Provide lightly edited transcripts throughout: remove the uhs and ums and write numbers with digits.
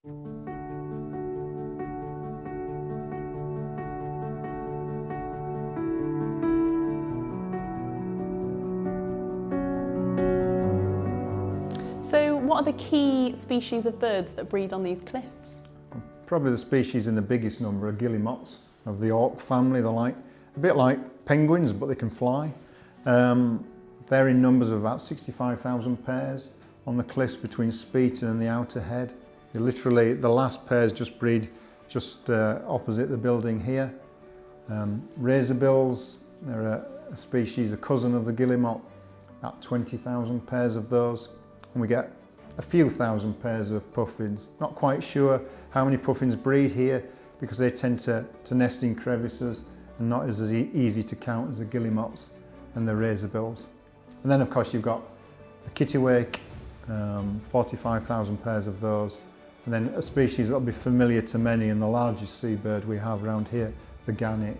So what are the key species of birds that breed on these cliffs? Probably the species in the biggest number are guillemots of the auk family. They're like a bit like penguins, but they can fly. They're in numbers of about 65,000 pairs on the cliffs between Speeton and the Outer Head. Literally, the last pairs just breed just opposite the building here. Razorbills, they're a species, a cousin of the guillemot, about 20,000 pairs of those. And we get a few thousand pairs of puffins. Not quite sure how many puffins breed here because they tend to nest in crevices and not as easy to count as the guillemots and the razorbills. And then of course you've got the kittiwake, 45,000 pairs of those. And then a species that will be familiar to many and the largest seabird we have around here, the gannet.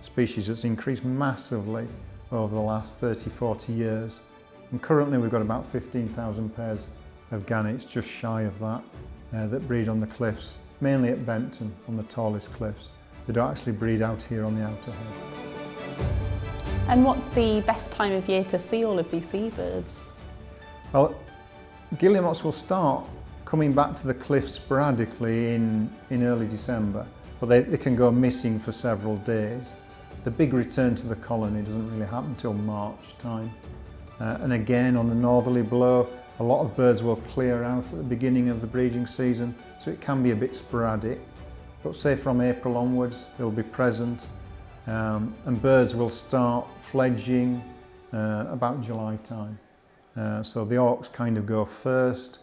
Species that's increased massively over the last 30, 40 years. And currently we've got about 15,000 pairs of gannets, just shy of that, that breed on the cliffs, mainly at Bempton on the tallest cliffs. They don't actually breed out here on the Outer Head. And what's the best time of year to see all of these seabirds? Well, guillemots will start coming back to the cliffs sporadically in early December, but they can go missing for several days. The big return to the colony doesn't really happen until March time. And again, on a northerly blow, a lot of birds will clear out at the beginning of the breeding season, so it can be a bit sporadic. But say from April onwards, they'll be present, and birds will start fledging about July time. So the auks kind of go first,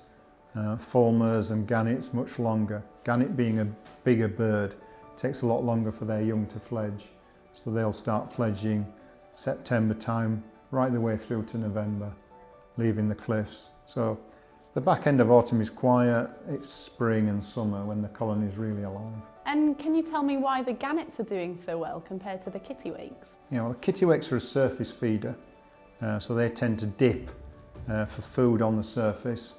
fulmars and gannets much longer. Gannet being a bigger bird, it takes a lot longer for their young to fledge. So they'll start fledging September time, right the way through to November, leaving the cliffs. So the back end of autumn is quiet, it's spring and summer when the colony is really alive. And can you tell me why the gannets are doing so well compared to the kittiwakes? The kittiwakes are a surface feeder, so they tend to dip for food on the surface.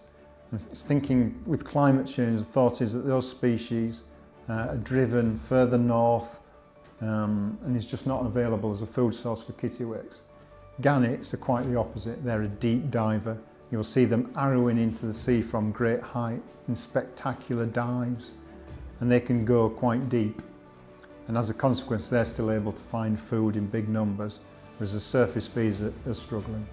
And thinking with climate change, the thought is that those species are driven further north and is just not available as a food source for kittiwakes. Gannets are quite the opposite. They're a deep diver. You'll see them arrowing into the sea from great height in spectacular dives, and they can go quite deep. And as a consequence, they're still able to find food in big numbers, whereas the surface feeders are struggling.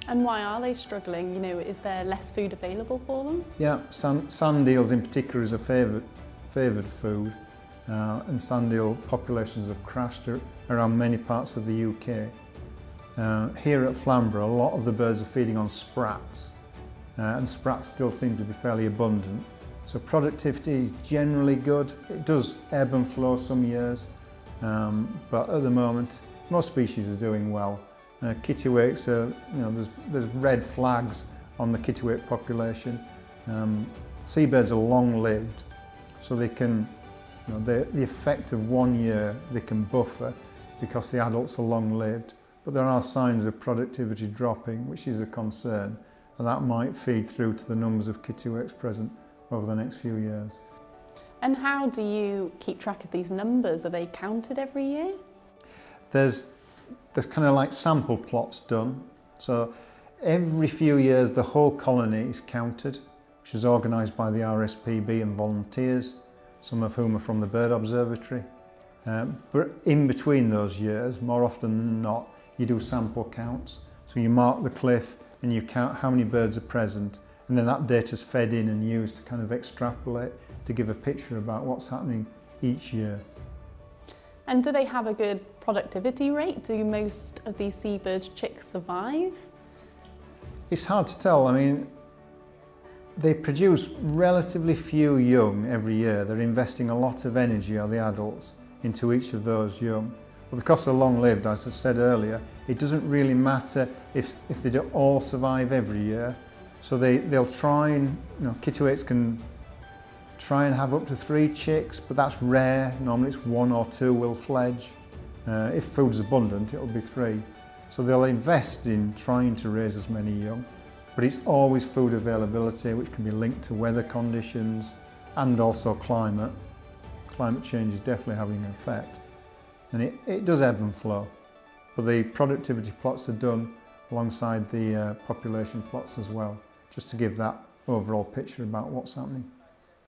And why are they struggling? Is there less food available for them? Yeah, sand eels in particular is a favoured food, and sand eel populations have crashed around many parts of the UK. Here at Flamborough, a lot of the birds are feeding on sprats, and sprats still seem to be fairly abundant. So productivity is generally good. It does ebb and flow some years, but at the moment, most species are doing well. Kittiwakes are, there's red flags on the kittiwake population. Seabirds are long-lived, so they can, the effect of 1 year they can buffer because the adults are long-lived. But there are signs of productivity dropping, which is a concern, and that might feed through to the numbers of kittiwakes present over the next few years. And how do you keep track of these numbers? Are they counted every year? There's kind of like sample plots done. So every few years the whole colony is counted, which is organised by the RSPB and volunteers, some of whom are from the Bird Observatory. But in between those years, more often than not, you do sample counts. So you mark the cliff and you count how many birds are present, and then that data is fed in and used to kind of extrapolate to give a picture about what's happening each year. And do they have a good productivity rate? Do most of these seabird chicks survive? It's hard to tell. I mean, they produce relatively few young every year. They're investing a lot of energy, or the adults, into each of those young. But because they're long-lived, as I said earlier, it doesn't really matter if they don't all survive every year. So they'll try and, kittiwakes can try and have up to 3 chicks, but that's rare. Normally it's 1 or 2 will fledge. If food's abundant, it'll be 3. So they'll invest in trying to raise as many young, but it's always food availability, which can be linked to weather conditions, and also climate. Climate change is definitely having an effect, and it does ebb and flow. But the productivity plots are done alongside the population plots as well, just to give that overall picture about what's happening.